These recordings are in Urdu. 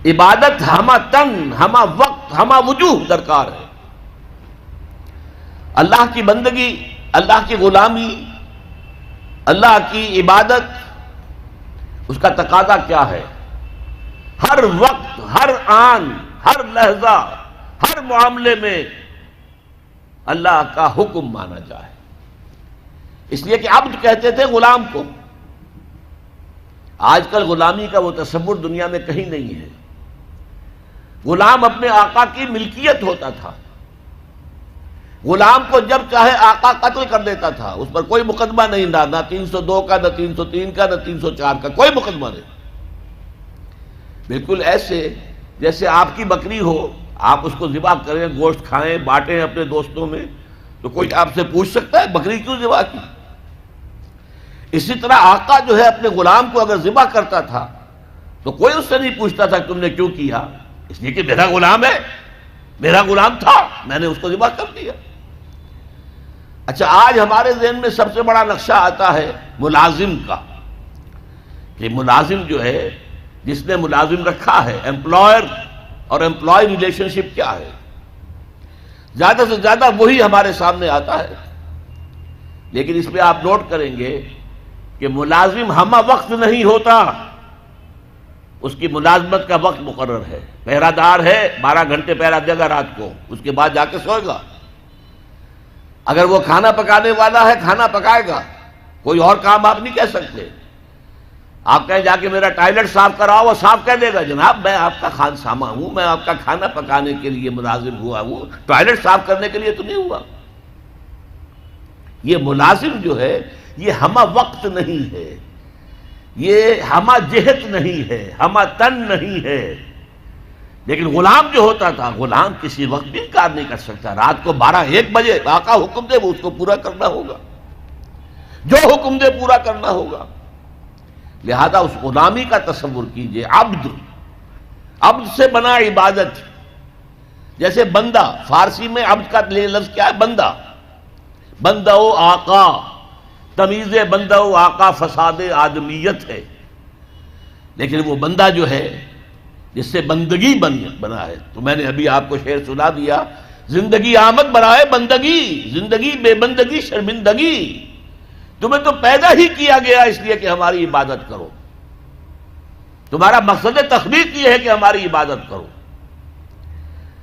عبادت ہمہ تن، ہمہ وقت، ہمہ وجوہ درکار ہے۔ اللہ کی بندگی، اللہ کی غلامی، اللہ کی عبادت، اس کا تقاضا کیا ہے؟ ہر وقت، ہر آن، ہر لحظہ، ہر معاملے میں اللہ کا حکم مانا جائے۔ اس لیے کہ عبد کہتے تھے غلام کو۔ آج کل غلامی کا وہ تصور دنیا میں کہیں نہیں ہے۔ غلام اپنے آقا کی ملکیت ہوتا تھا۔ غلام کو جب چاہے آقا قتل کر دیتا تھا، اس پر کوئی مقدمہ نہیں، نہ 302 کا، نہ 303 کا، نہ 304 کا، کوئی مقدمہ نہیں۔ بالکل ایسے جیسے آپ کی بکری ہو، آپ اس کو ذبح کریں، گوشت کھائیں، بانٹیں اپنے دوستوں میں، تو کوئی آپ سے پوچھ سکتا ہے بکری کیوں ذبح کی؟ اسی طرح آقا جو ہے اپنے غلام کو اگر ذبح کرتا تھا تو کوئی اس سے نہیں پوچھتا تھا تم نے کیوں کیا، اس لیے کہ میرا غلام ہے، میرا غلام تھا، میں نے اس کو ذبح کر دیا۔ اچھا، آج ہمارے ذہن میں سب سے بڑا نقشہ آتا ہے ملازم کا، کہ ملازم جو ہے، جس نے ملازم رکھا ہے، امپلائر اور امپلائی ریلیشن شپ کیا ہے؟ زیادہ سے زیادہ وہی ہمارے سامنے آتا ہے۔ لیکن اس میں آپ نوٹ کریں گے کہ ملازم ہمہ وقت نہیں ہوتا، اس کی ملازمت کا وقت مقرر ہے۔ پہرہ دار ہے، 12 گھنٹے پہرہ دے گا رات کو، اس کے بعد جا کے سوئے گا۔ اگر وہ کھانا پکانے والا ہے، کھانا پکائے گا، کوئی اور کام آپ نہیں کہہ سکتے۔ آپ کہیں جا کے میرا ٹائلٹ صاف کراؤ، وہ صاف کہہ دے گا، جناب میں آپ کا خانسامہ ہوں، میں آپ کا کھانا پکانے کے لیے ملازم ہوا ہوں، ٹائلٹ صاف کرنے کے لیے تو نہیں ہوا۔ یہ ملازم جو ہے یہ ہمہ وقت نہیں ہے، یہ ہمہ جہت نہیں ہے، ہمہ تن نہیں ہے۔ لیکن غلام جو ہوتا تھا، غلام کسی وقت بھی انکار نہیں کر سکتا۔ رات کو 12-1 بجے آقا حکم دے، وہ اس کو پورا کرنا ہوگا، جو حکم دے پورا کرنا ہوگا۔ لہذا اس غلامی کا تصور کیجئے۔ عبد، عبد سے بنا عبادت، جیسے بندہ، فارسی میں عبد کا لفظ کیا ہے؟ بندہ، بندہ و آقا، تمیز بندہ و آقا فساد آدمیت ہے۔ لیکن وہ بندہ جو ہے جس سے بندگی بنا ہے، تو میں نے ابھی آپ کو شعر سنا دیا، زندگی آمد برائے بندگی، زندگی بے بندگی شرمندگی، تمہیں تو پیدا ہی کیا گیا اس لیے کہ ہماری عبادت کرو، تمہارا مقصد تخلیق یہ ہے کہ ہماری عبادت کرو۔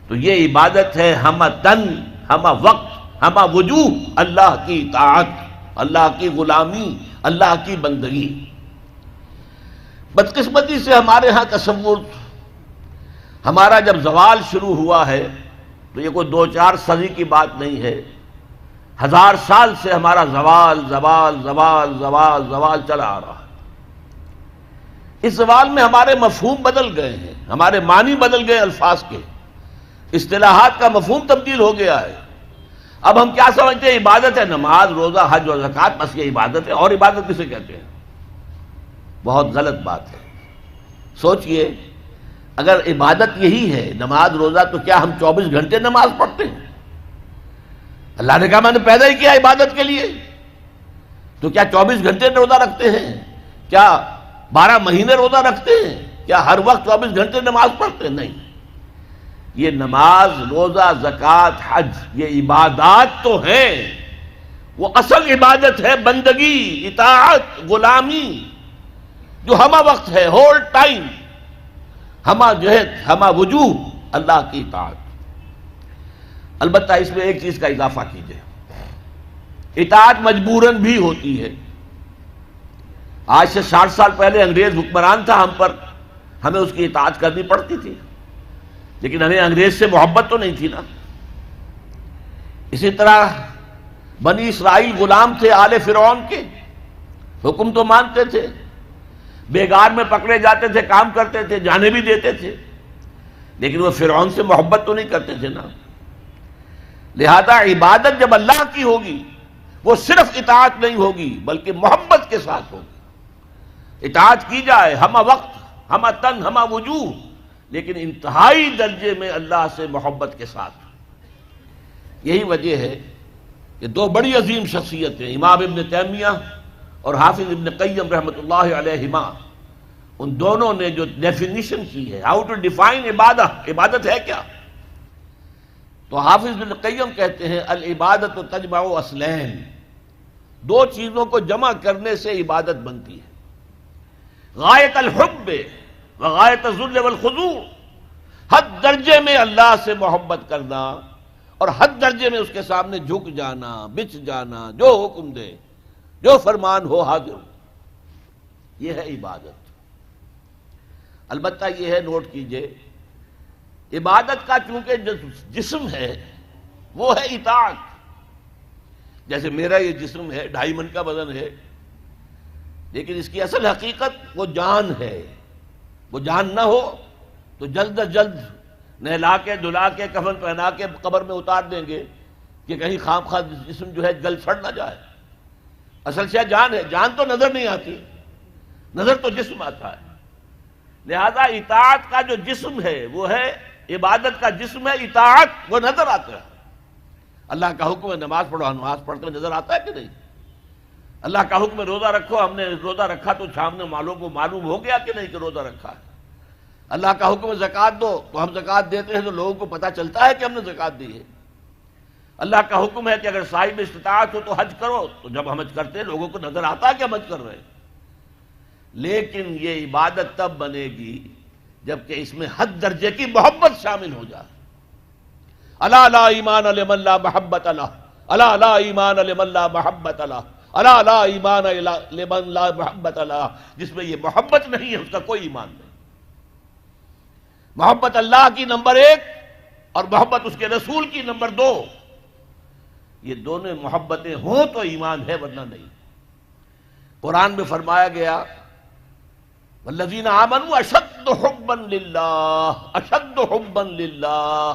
تو یہ عبادت ہے ہمہ تن، ہمہ وقت، ہمہ وجوہ، اللہ کی اطاعت، اللہ کی غلامی، اللہ کی بندگی۔ بدقسمتی سے ہمارے ہاں تصور، ہمارا جب زوال شروع ہوا ہے تو یہ کوئی 2-4 صدی کی بات نہیں ہے، 1000 سال سے ہمارا زوال زوال زوال زوال زوال چلا آ رہا ہے۔ اس زوال میں ہمارے مفہوم بدل گئے ہیں، ہمارے معنی بدل گئے، الفاظ کے، اصطلاحات کا مفہوم تبدیل ہو گیا ہے۔ اب ہم کیا سمجھتے ہیں؟ عبادت ہے نماز، روزہ، حج اور زکوٰۃ، بس یہ عبادت ہے، اور عبادت کسے کہتے ہیں؟ بہت غلط بات ہے۔ سوچئے، اگر عبادت یہی ہے نماز روزہ، تو کیا ہم 24 گھنٹے نماز پڑھتے ہیں؟ اللہ نے کہا میں نے پیدا ہی کیا عبادت کے لیے، تو کیا 24 گھنٹے روزہ رکھتے ہیں؟ کیا 12 مہینے روزہ رکھتے ہیں؟ کیا ہر وقت 24 گھنٹے نماز پڑھتے ہیں؟ نہیں۔ یہ نماز، روزہ، زکوٰۃ، حج، یہ عبادات تو ہیں، وہ اصل عبادت ہے بندگی، اطاعت، غلامی، جو ہمہ وقت ہے، ہول ٹائم، ہمہ جہت، ہمہ وجوہ، اللہ کی اطاعت۔ البتہ اس میں ایک چیز کا اضافہ کیجئے، اطاعت مجبوراً بھی ہوتی ہے۔ آج سے 60 سال پہلے انگریز حکمران تھا ہم پر، ہمیں اس کی اطاعت کرنی پڑتی تھی، لیکن ہمیں انگریز سے محبت تو نہیں تھی نا۔ اسی طرح بنی اسرائیل غلام تھے آل فرعون کے، حکم تو مانتے تھے، بیگار میں پکڑے جاتے تھے، کام کرتے تھے، جانے بھی دیتے تھے، لیکن وہ فرعون سے محبت تو نہیں کرتے تھے نا۔ لہذا عبادت جب اللہ کی ہوگی، وہ صرف اطاعت نہیں ہوگی بلکہ محبت کے ساتھ ہوگی۔ اطاعت کی جائے ہمہ وقت، ہمہ تن، ہمہ وجوہ، لیکن انتہائی درجے میں اللہ سے محبت کے ساتھ۔ یہی وجہ ہے کہ 2 بڑی عظیم شخصیتیں، امام ابن تیمیہ اور حافظ ابن قیم رحمۃ اللہ علیہما، ان دونوں نے جو ڈیفینیشن کی ہے، ہاؤ ٹو ڈیفائن عبادت، عبادت ہے کیا؟ تو حافظ بن قیم کہتے ہیں العبادت تجمع اصلین، دو چیزوں کو جمع کرنے سے عبادت بنتی ہے، غایت الحب و غایت الذل والخضوع، حد درجے میں اللہ سے محبت کرنا اور حد درجے میں اس کے سامنے جھک جانا، بچ جانا، جو حکم دے، جو فرمان ہو حاضر، یہ ہے عبادت۔ البتہ یہ ہے، نوٹ کیجئے، عبادت کا چونکہ جسم ہے وہ ہے اطاعت، جیسے میرا یہ جسم ہے 2.5 من کا وزن ہے، لیکن اس کی اصل حقیقت وہ جان ہے۔ وہ جان نہ ہو تو جلد از جلد نہلا کے دھلا کے کفن پہنا کے قبر میں اتار دیں گے کہ کہیں خام خواہ جسم جو ہے جل سڑ نہ جائے۔ اصل شے جان ہے، جان تو نظر نہیں آتی، نظر تو جسم آتا ہے۔ لہذا اطاعت کا جو جسم ہے وہ ہے، عبادت کا جسم ہے اطاعت، وہ نظر آتا ہے۔ اللہ کا حکم ہے نماز پڑھو، نماز پڑھتے ہوئے نظر آتا ہے کہ نہیں؟ اللہ کا حکم ہے روزہ رکھو، ہم نے روزہ رکھا تو سامنے والوں کو معلوم ہو گیا کہ نہیں کہ روزہ رکھا ہے۔ اللہ کا حکم ہے زکوٰۃ دو، تو ہم زکوٰۃ دیتے ہیں تو لوگوں کو پتہ چلتا ہے کہ ہم نے زکوٰۃ دی ہے۔ اللہ کا حکم ہے کہ اگر صاحب استطاعت ہو تو حج کرو، تو جب ہم حج کرتے ہیں لوگوں کو نظر آتا ہے کہ ہم حج کر رہے ہیں۔ لیکن یہ عبادت تب بنے گی جبکہ اس میں حد درجے کی محبت شامل ہو جائے۔ الا لا ایمان لمن لا محبت له، الا لا ایمان لمن لا محبت له، الا لا ایمان لمن لا محبت له، جس میں یہ محبت نہیں ہے اس کا کوئی ایمان نہیں۔ محبت اللہ کی نمبر 1 اور محبت اس کے رسول کی نمبر 2، یہ دونوں محبتیں ہوں تو ایمان ہے، ورنہ نہیں۔ قرآن میں فرمایا گیا والذین آمنوا اشد حبا للہ، اشد حبا للہ،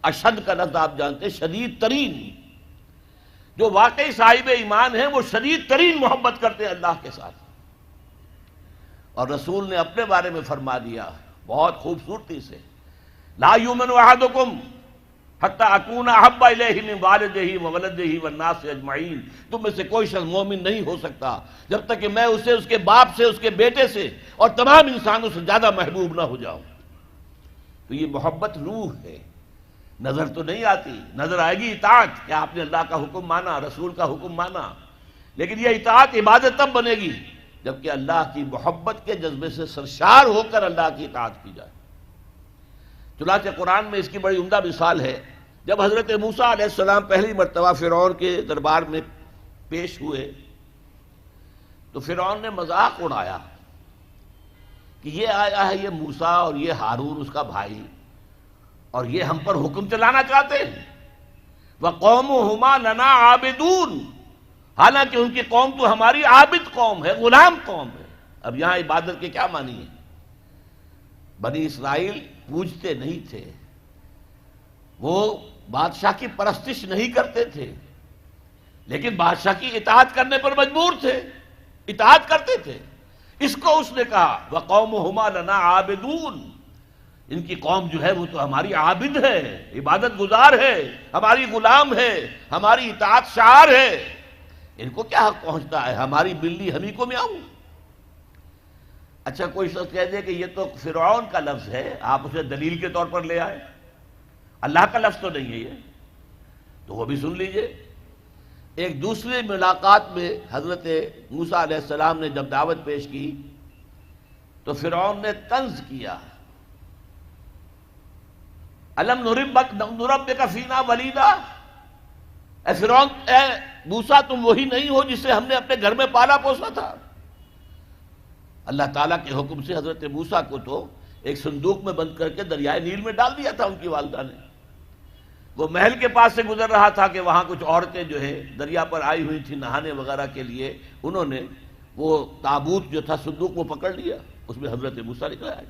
اشد کا لفظ آپ جانتے ہیں شدید ترین، جو واقعی صاحب ایمان ہیں وہ شدید ترین محبت کرتے ہیں اللہ کے ساتھ۔ اور رسول نے اپنے بارے میں فرما دیا بہت خوبصورتی سے، لا یؤمن احدکم حتی اکون احب الیہ من والدہ وولدہ والناس اجمعین، تم میں سے کوئی شخص مومن نہیں ہو سکتا جب تک کہ میں اسے اس کے باپ سے، اس کے بیٹے سے اور تمام انسانوں سے زیادہ محبوب نہ ہو جاؤں۔ تو یہ محبت روح ہے، نظر تو نہیں آتی، نظر آئے گی اطاعت کہ آپ نے اللہ کا حکم مانا، رسول کا حکم مانا، لیکن یہ اطاعت عبادت تب بنے گی جبکہ اللہ کی محبت کے جذبے سے سرشار ہو کر اللہ کی اطاعت کی جائے۔ چنانچہ قرآن میں اس کی بڑی عمدہ مثال ہے، جب حضرت موسیٰ علیہ السلام پہلی مرتبہ فرعون کے دربار میں پیش ہوئے تو فرعون نے مذاق اڑایا کہ یہ آیا ہے یہ موسیٰ اور یہ ہارون اس کا بھائی، اور یہ ہم پر حکم چلانا چاہتے ہیں، وَقَوْمُهُمَا لَنَا عَابِدُونَ، حالانکہ ان کی قوم تو ہماری عابد قوم ہے، غلام قوم ہے۔ اب یہاں عبادت کے کیا معنی ہے؟ بنی اسرائیل پوجتے نہیں تھے، وہ بادشاہ کی پرستش نہیں کرتے تھے، لیکن بادشاہ کی اطاعت کرنے پر مجبور تھے، اطاعت کرتے تھے۔ اس کو اس نے کہا وَقَوْمُهُمَا لَنَا عَابِدُونَ، ان کی قوم جو ہے وہ تو ہماری عابد ہے، عبادت گزار ہے، ہماری غلام ہے، ہماری اطاعت شعار ہے، ان کو کیا حق پہنچتا ہے ہماری بلی ہمیں کو میاؤں۔ اچھا کوئی شخص کہہ دے کہ یہ تو فرعون کا لفظ ہے، آپ اسے دلیل کے طور پر لے آئے، اللہ کا لفظ تو نہیں ہے یہ، تو وہ بھی سن لیجئے۔ ایک دوسری ملاقات میں حضرت موسیٰ علیہ السلام نے جب دعوت پیش کی تو فرعون نے طنز کیا، الم نربک فینا ولیدا، اے فرعون، اے موسیٰ تم وہی نہیں ہو جسے ہم نے اپنے گھر میں پالا پوسا تھا۔ اللہ تعالیٰ کے حکم سے حضرت موسیٰ کو تو ایک صندوق میں بند کر کے دریائے نیل میں ڈال دیا تھا ان کی والدہ نے۔ وہ محل کے پاس سے گزر رہا تھا کہ وہاں کچھ عورتیں جو ہے دریا پر آئی ہوئی تھیں نہانے وغیرہ کے لیے، انہوں نے وہ تابوت جو تھا صندوق وہ پکڑ لیا، اس میں حضرت موسیٰ نکل آئے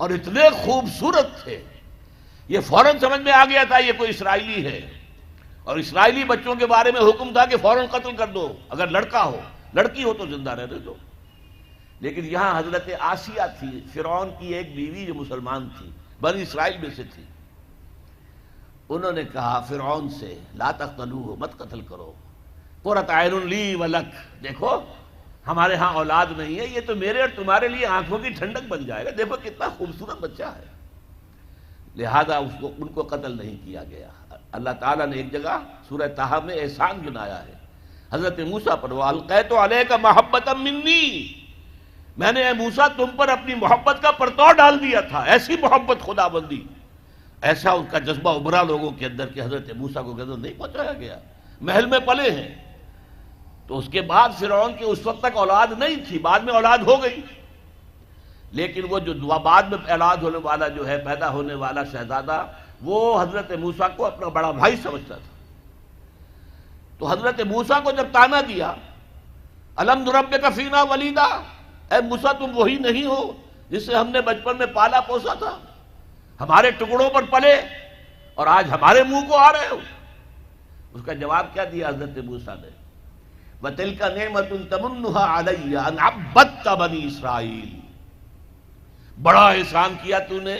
اور اتنے خوبصورت تھے، یہ فوراً سمجھ میں آ گیا تھا یہ کوئی اسرائیلی ہے، اور اسرائیلی بچوں کے بارے میں حکم تھا کہ فوراً قتل کر دو، اگر لڑکا ہو، لڑکی ہو تو زندہ رہنے دو۔ لیکن یہاں حضرت آسیہ تھی، فرعون کی ایک بیوی جو مسلمان تھی، بنی اسرائیل میں سے تھی، انہوں نے کہا فرعون سے لا تقتلوہ، مت قتل کرو، قرۃ عین لی ولک، دیکھو ہمارے ہاں اولاد نہیں ہے، یہ تو میرے اور تمہارے لیے آنکھوں کی ٹھنڈک بن جائے گا، دیکھو کتنا خوبصورت بچہ ہے، لہذا ان کو قتل نہیں کیا گیا۔ اللہ تعالیٰ نے ایک جگہ سورہ طٰہٰ میں احسان گنایا ہے حضرت موسیٰ پر، وَأَلْقَيْتُ عَلَيْكَ مَحَبَّةً مِّنِّي، میں نے اے موسیٰ تم پر اپنی محبت کا پرتو ڈال دیا تھا، ایسی محبت خدا بندی، ایسا ان کا جذبہ ابھرا لوگوں کے اندر کہ حضرت موسیٰ کو غضب نہیں پہنچایا گیا، محل میں پلے ہیں۔ تو اس کے بعد فرعون کی اس وقت تک اولاد نہیں تھی، بعد میں اولاد ہو گئی، لیکن وہ جو بعد میں اولاد ہونے والا جو ہے، پیدا ہونے والا شہزادہ، وہ حضرت موسیٰ کو اپنا بڑا بھائی سمجھتا تھا۔ تو حضرت موسیٰ کو جب تانا دیا، الم نربک فینا ولیدا، اے موسیٰ تم وہی نہیں ہو جس سے ہم نے بچپن میں پالا پوسا تھا، ہمارے ٹکڑوں پر پلے اور آج ہمارے منہ کو آ رہے ہو؟ اس کا جواب کیا دیا حضرت موسیٰ نے؟ وَتِلْكَ نِعْمَةٌ تَمُنُّهَا عَلَيَّ أَنْ عَبَّدتَّ بَنِي اسرائیل، بڑا احسان کیا تو نے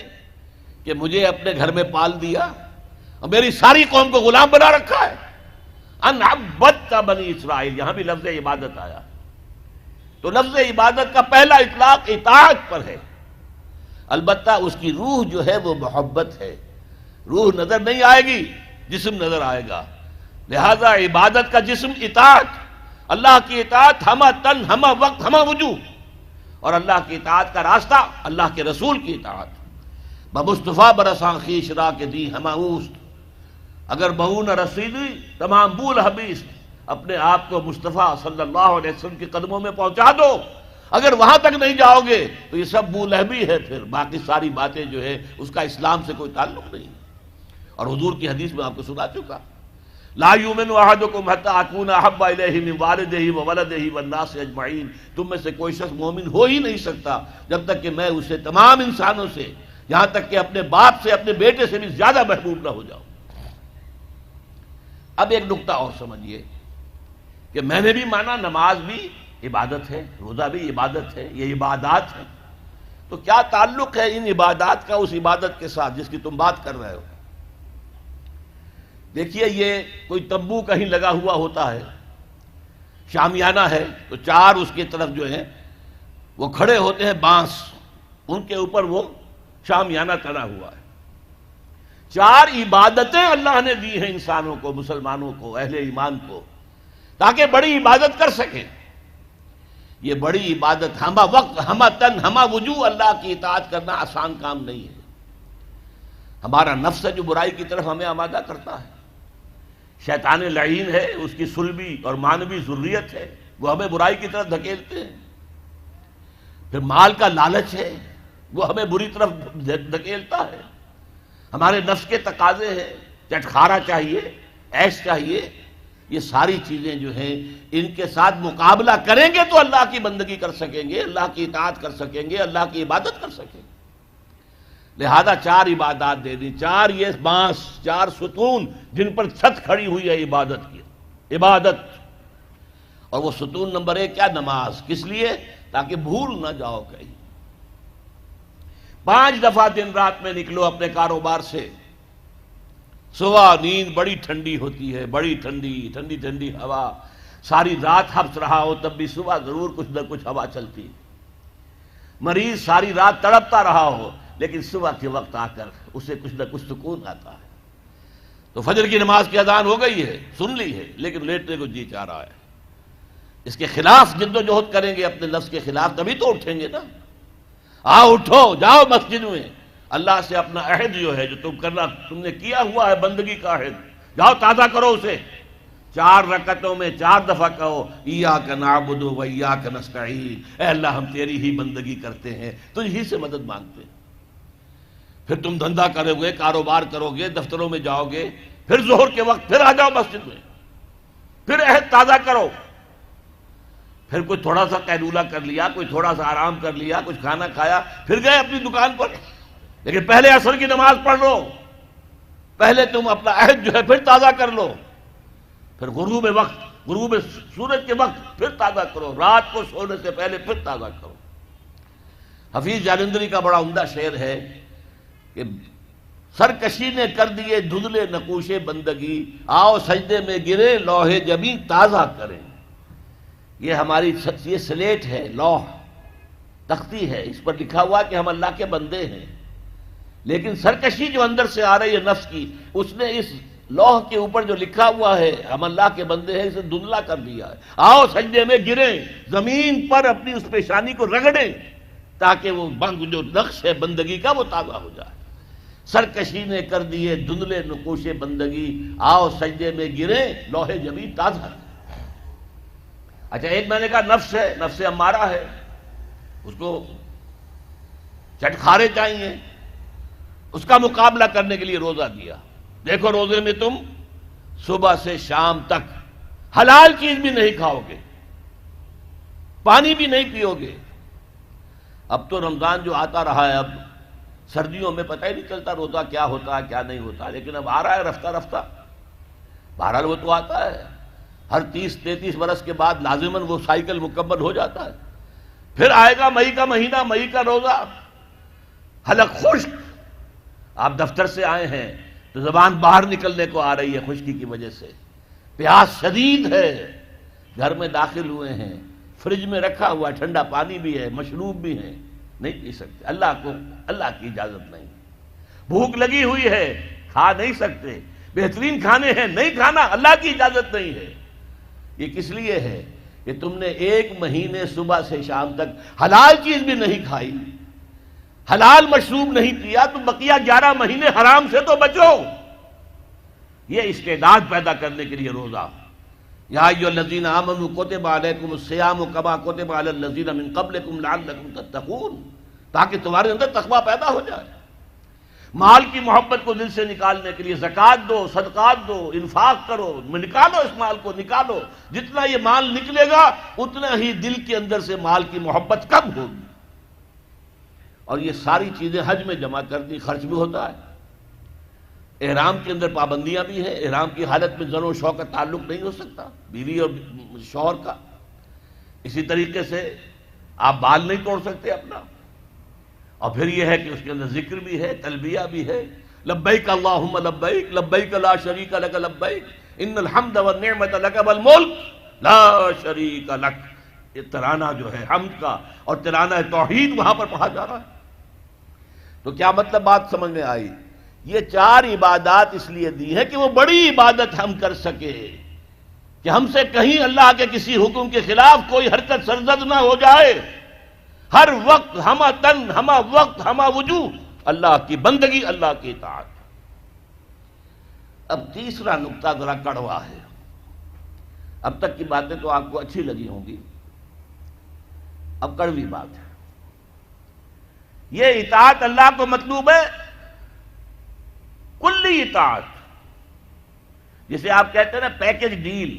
کہ مجھے اپنے گھر میں پال دیا اور میری ساری قوم کو غلام بنا رکھا ہے۔ ان عبدت بنی اسرائیل، یہاں بھی لفظ عبادت آیا، تو لفظ عبادت کا پہلا اطلاق اطاعت پر ہے، البتہ اس کی روح جو ہے وہ محبت ہے، روح نظر نہیں آئے گی، جسم نظر آئے گا، لہذا عبادت کا جسم اطاعت، اللہ کی اطاعت ہمہ تن ہمہ وقت ہمہ وجوہ، اور اللہ کی اطاعت کا راستہ اللہ کے رسول کی اطاعت۔ بمصطفیٰ برساں خیش را کے دی ہمہ اوست، اگر بہو نہ رسیدی تمام بول حبیث، اپنے آپ کو مصطفیٰ صلی اللہ علیہ وسلم کے قدموں میں پہنچا دو، اگر وہاں تک نہیں جاؤ گے تو یہ سب بولہبی ہے، پھر باقی ساری باتیں جو ہے اس کا اسلام سے کوئی تعلق نہیں۔ اور حضور کی حدیث میں آپ کو سنا چکا، لا یؤمن احدکم حتی اکون احب الیہ من والدہ وولدہ والناس اجمعین، تم میں سے کوئی شخص مومن ہو ہی نہیں سکتا جب تک کہ میں اسے تمام انسانوں سے، یہاں تک کہ اپنے باپ سے، اپنے بیٹے سے بھی زیادہ محبوب نہ ہو جاؤ۔ اب ایک نقطہ اور سمجھیے کہ میں نے بھی مانا نماز بھی عبادت ہے، روزہ بھی عبادت ہے، یہ عبادات ہیں، تو کیا تعلق ہے ان عبادات کا اس عبادت کے ساتھ جس کی تم بات کر رہے ہو؟ دیکھیے، یہ کوئی تمبو کہیں لگا ہوا ہوتا ہے، شامیانہ ہے، تو چار اس کی طرف جو ہیں وہ کھڑے ہوتے ہیں بانس، ان کے اوپر وہ شامیانہ تنا ہوا ہے۔ چار عبادتیں اللہ نے دی ہیں انسانوں کو، مسلمانوں کو، اہل ایمان کو، تاکہ بڑی عبادت کر سکیں۔ یہ بڑی عبادت ہمہ وقت ہمہ تن ہمہ وجوہ اللہ کی اطاعت کرنا آسان کام نہیں ہے۔ ہمارا نفس ہے جو برائی کی طرف ہمیں آمادہ کرتا ہے، شیطان لعین ہے، اس کی صلبی اور مانوی ذریت ہے، وہ ہمیں برائی کی طرف دھکیلتے ہیں۔ پھر مال کا لالچ ہے، وہ ہمیں بری طرف دھکیلتا ہے۔ ہمارے نفس کے تقاضے ہیں، چٹخارا چاہیے، عیش چاہیے، یہ ساری چیزیں جو ہیں ان کے ساتھ مقابلہ کریں گے تو اللہ کی بندگی کر سکیں گے، اللہ کی اطاعت کر سکیں گے، اللہ کی عبادت کر سکیں گے۔ لہذا چار عبادات دے دی، چار یہ بانس، چار ستون جن پر چھت کھڑی ہوئی ہے عبادت کی، عبادت۔ اور وہ ستون نمبر 1 کیا؟ نماز۔ کس لیے؟ تاکہ بھول نہ جاؤ کہیں۔ 5 دفعہ دن رات میں نکلو اپنے کاروبار سے، صبح نیند بڑی ٹھنڈی ہوتی ہے، بڑی ٹھنڈی ٹھنڈی ٹھنڈی ہوا، ساری رات حبس رہا ہو تب بھی صبح ضرور کچھ نہ کچھ ہوا چلتی، مریض ساری رات تڑپتا رہا ہو لیکن صبح کے وقت آ کر اسے کچھ نہ کچھ سکون آتا ہے۔ تو فجر کی نماز کی اذان ہو گئی ہے، سن لی ہے، لیکن لیٹنے کو جی چاہ رہا ہے۔ اس کے خلاف جد و جہد کریں گے، اپنے نفس کے خلاف، تبھی تو اٹھیں گے نا۔ آؤ اٹھو، جاؤ مسجد میں، اللہ سے اپنا عہد جو ہے جو تم نے کیا ہوا ہے، بندگی کا عہد، جاؤ تازہ کرو اسے۔ 4 رکعتوں میں 4 دفعہ کہو ایاک نعبد و ایاک نستعین، اے اللہ ہم تیری ہی بندگی کرتے ہیں، تجھ ہی سے مدد مانگتے ہیں۔ پھر تم دھندا کرو گے، کاروبار کرو گے، دفتروں میں جاؤ گے، پھر ظہر کے وقت پھر آ جاؤ مسجد میں، پھر عہد تازہ کرو۔ پھر کوئی تھوڑا سا قیلولہ کر لیا، کوئی تھوڑا سا آرام کر لیا، کچھ کھانا کھایا، پھر گئے اپنی دکان پر، لیکن پہلے عصر کی نماز پڑھ لو، پہلے تم اپنا عہد جو ہے پھر تازہ کر لو، پھر غروب وقت، غروب سورج کے وقت پھر تازہ کرو، رات کو سونے سے پہلے پھر تازہ کرو۔ حفیظ جالندری کا بڑا عمدہ شعر ہے کہ سرکشی نے کر دیے دھندلے نقوش بندگی، آؤ سجدے میں گرے لوح جبیں تازہ کریں۔ یہ ہماری یہ سلیٹ ہے، لوح تختی ہے، اس پر لکھا ہوا کہ ہم اللہ کے بندے ہیں، لیکن سرکشی جو اندر سے آ رہی ہے نفس کی، اس نے اس لوح کے اوپر جو لکھا ہوا ہے ہم اللہ کے بندے ہیں اسے دھندلا کر دیا ہے۔ آؤ سجدے میں گریں، زمین پر اپنی اس پیشانی کو رگڑیں تاکہ وہ جو نقش ہے بندگی کا وہ تازہ ہو جائے۔ سرکشی نے کر دیے دھندلے نقوش بندگی، آؤ سجدے میں گریں، لوح جبیں تازہ۔ اچھا، ایک میں نے کہا نفس ہے، نفس امارہ ہے، اس کو چٹخارے چاہیے، اس کا مقابلہ کرنے کے لیے روزہ دیا۔ دیکھو روزے میں تم صبح سے شام تک حلال چیز بھی نہیں کھاؤ گے، پانی بھی نہیں پیو گے۔ اب تو رمضان جو آتا رہا ہے، اب سردیوں میں پتہ ہی نہیں چلتا روزہ کیا ہوتا ہے کیا نہیں ہوتا، لیکن اب آ رہا ہے رفتہ رفتہ، بہرحال وہ تو آتا ہے، ہر 30-33 برس کے بعد لازماً وہ سائیکل مکمل ہو جاتا ہے۔ پھر آئے گا مئی کا مہینہ، مئی کا روزہ، حلق خشک، آپ دفتر سے آئے ہیں تو زبان باہر نکلنے کو آ رہی ہے خشکی کی وجہ سے، پیاس شدید ہے، گھر میں داخل ہوئے ہیں، فریج میں رکھا ہوا ٹھنڈا پانی بھی ہے، مشروب بھی ہے، نہیں پی سکتے، اللہ کی اجازت نہیں۔ بھوک لگی ہوئی ہے، کھا نہیں سکتے، بہترین کھانے ہیں، نہیں کھانا، اللہ کی اجازت نہیں ہے۔ یہ کس لیے ہے کہ تم نے 1 مہینے صبح سے شام تک حلال چیز بھی نہیں کھائی، حلال مشروب نہیں پیا، تو بقیہ 11 مہینے حرام سے تو بچو۔ یہ استعداد پیدا کرنے کے لیے روزہ۔ یا ایھا الذین آمنوا کتب علیکم الصیام کما کتب علی الذین من قبلکم لعلکم تتقون، تاکہ تمہارے اندر تقویٰ پیدا ہو جائے۔ مال کی محبت کو دل سے نکالنے کے لیے زکوٰۃ دو، صدقات دو، انفاق کرو، نکالو، اس مال کو نکالو، جتنا یہ مال نکلے گا اتنا ہی دل کے اندر سے مال کی محبت کم ہوگی۔ اور یہ ساری چیزیں حج میں جمع کر دی، خرچ بھی ہوتا ہے، احرام کے اندر پابندیاں بھی ہیں، احرام کی حالت میں زن و شوق کا تعلق نہیں ہو سکتا بیوی اور شوہر کا، اسی طریقے سے آپ بال نہیں توڑ سکتے اپنا، اور پھر یہ ہے کہ اس کے اندر ذکر بھی ہے، تلبیہ بھی ہے، لبیک اللہم لبیک لبیک لا شریک لک لبیک ان الحمد والنعمت لک والملک لا شریک لک۔ یہ ترانہ جو ہے حمد کا اور ترانہ توحید وہاں پر پڑھا جا رہا ہے۔ تو کیا مطلب بات سمجھ میں آئی؟ یہ 4 عبادات اس لیے دی ہیں کہ وہ بڑی عبادت ہم کر سکے، کہ ہم سے کہیں اللہ کے کسی حکم کے خلاف کوئی حرکت سرزد نہ ہو جائے، ہر وقت ہمہ تن ہمہ وقت ہمہ وجوہ اللہ کی بندگی، اللہ کی اطاعت۔ اب تیسرا نقطہ ذرا کڑوا ہے، اب تک کی باتیں تو آپ کو اچھی لگی ہوں گی، اب کڑوی بات ہے۔ یہ اطاعت اللہ کو مطلوب ہے، کلی اطاعت، جسے آپ کہتے ہیں نا پیکج ڈیل،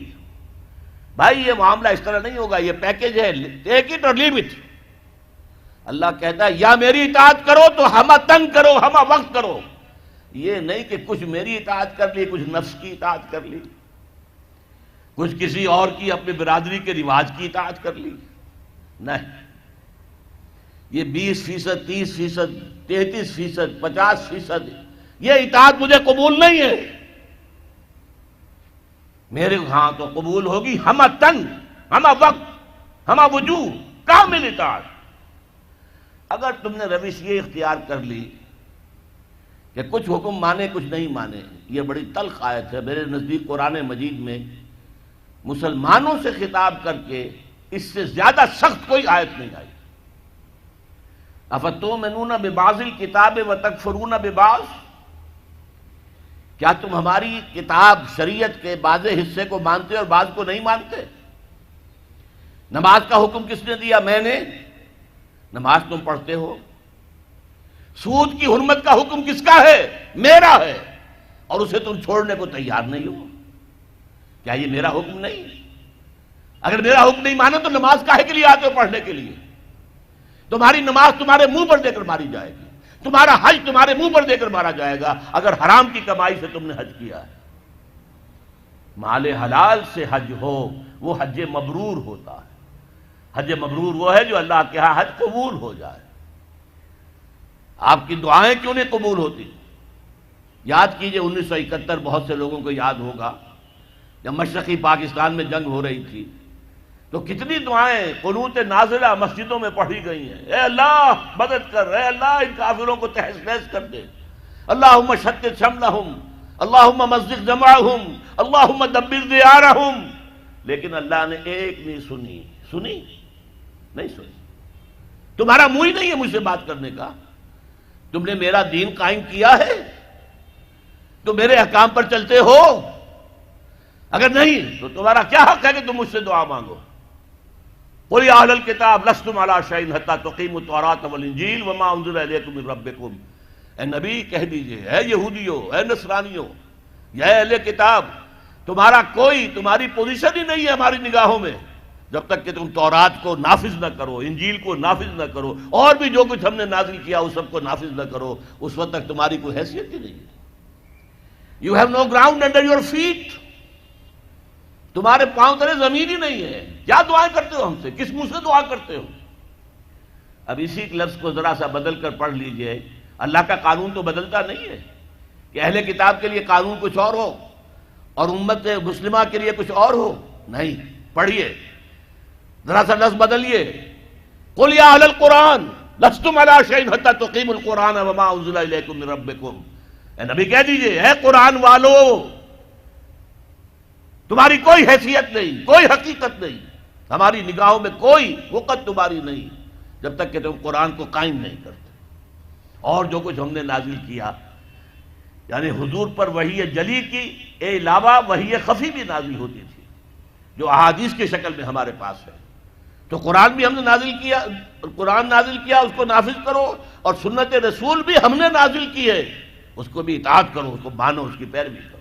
بھائی یہ معاملہ اس طرح نہیں ہوگا، یہ پیکج ہے، ٹیک اٹ اور لیو اٹ۔ اللہ کہتا ہے یا میری اطاعت کرو تو ہمہ تن کرو، ہمہ وقت کرو، یہ نہیں کہ کچھ میری اطاعت کر لی، کچھ نفس کی اطاعت کر لی، کچھ کسی اور کی اپنی برادری کے رواج کی اطاعت کر لی، نہیں، یہ 20%، 30%، 33%، 50%، یہ اطاعت مجھے قبول نہیں ہے۔ میرے ہاں تو قبول ہوگی ہمہ تن ہمہ وقت ہمہ وجوہ، کامل اطاعت۔ اگر تم نے روش یہ اختیار کر لی کہ کچھ حکم مانے کچھ نہیں مانے، یہ بڑی تلخ آیت ہے میرے نزدیک قرآن مجید میں مسلمانوں سے خطاب کر کے اس سے زیادہ سخت کوئی آیت نہیں آئی۔ افتؤمنون ببعض الکتاب وتکفرون ببعض، کیا تم ہماری کتاب شریعت کے بعض حصے کو مانتے اور بعض کو نہیں مانتے؟ نماز کا حکم کس نے دیا؟ میں نے، نماز تم پڑھتے ہو۔ سود کی حرمت کا حکم کس کا ہے؟ میرا ہے، اور اسے تم چھوڑنے کو تیار نہیں ہو۔ کیا یہ میرا حکم نہیں؟ اگر میرا حکم نہیں مانا تو نماز کاہے کے لیے آتے ہو؟ پڑھنے کے لیے۔ تمہاری نماز تمہارے منہ پر دے کر ماری جائے گی، تمہارا حج تمہارے منہ پر دے کر مارا جائے گا اگر حرام کی کمائی سے تم نے حج کیا ہے۔ مال حلال سے حج ہو وہ حج مبرور ہوتا ہے۔ حج مبرور وہ ہے جو اللہ کے ہاں حج قبول ہو جائے۔ آپ کی دعائیں کیوں نہیں قبول ہوتی؟ یاد کیجئے 1971، بہت سے لوگوں کو یاد ہوگا، جب مشرقی پاکستان میں جنگ ہو رہی تھی، تو کتنی دعائیں قنوت نازلہ مسجدوں میں پڑھی گئی ہیں، اے اللہ مدد کر، اے اللہ ان کافروں کو تہس نہس کر دے، اللہم شتت شملہم، اللہم مزق جمعہم، اللہم دبر دیارہم. لیکن اللہ نے ایک نہیں سنی. سنی نہیں سنی. تمہارا منہ ہی نہیں ہے مجھ سے بات کرنے کا. تم نے میرا دین قائم کیا ہے، تو میرے احکام پر چلتے ہو. اگر نہیں تو تمہارا کیا حق ہے کہ تم مجھ سے دعا مانگو. قل یا اہل الکتاب لستم علی شیء حتی تقیموا التوراۃ والانجیل وما انزل الیکم من ربکم. اے نبی کہہ دیجئے، اے یہودیوں، اے نصرانیوں، یا اہل کتاب، تمہاری پوزیشن ہی نہیں ہے ہماری نگاہوں میں جب تک کہ تم تورات کو نافذ نہ کرو، انجیل کو نافذ نہ کرو، اور بھی جو کچھ ہم نے نازل کیا اس سب کو نافذ نہ کرو. اس وقت تک تمہاری کوئی حیثیت ہی نہیں ہے. You have no ground under your feet. تمہارے پاؤں تلے زمین ہی نہیں ہے. کیا دعائیں کرتے ہو ہم سے؟ کس منہ سے دعا کرتے ہو؟ اب اسی لفظ کو ذرا سا بدل کر پڑھ لیجئے. اللہ کا قانون تو بدلتا نہیں ہے کہ اہل کتاب کے لیے قانون کچھ اور ہو اور امت مسلمہ کے لیے کچھ اور ہو. نہیں، پڑھیے ذرا سا لفظ بدلیے. قل یا اہل القرآن لستم علی شیء حتی تقیموا القرآن وما انزل الیکم من ربکم. اے نبی کہہ دیجئے، اے قرآن والو، تمہاری کوئی حیثیت نہیں، کوئی حقیقت نہیں، ہماری نگاہوں میں کوئی وقت تمہاری نہیں جب تک کہ تم قرآن کو قائم نہیں کرتے. اور جو کچھ ہم نے نازل کیا، یعنی حضور پر وحی جلی کی علاوہ وحی خفی بھی نازل ہوتی تھی جو احادیث کی شکل میں ہمارے پاس ہے. تو قرآن بھی ہم نے نازل کیا، قرآن نازل کیا، اس کو نافذ کرو، اور سنت رسول بھی ہم نے نازل کی ہے، اس کو بھی اطاعت کرو، اس کو مانو، اس کی پیروی کرو.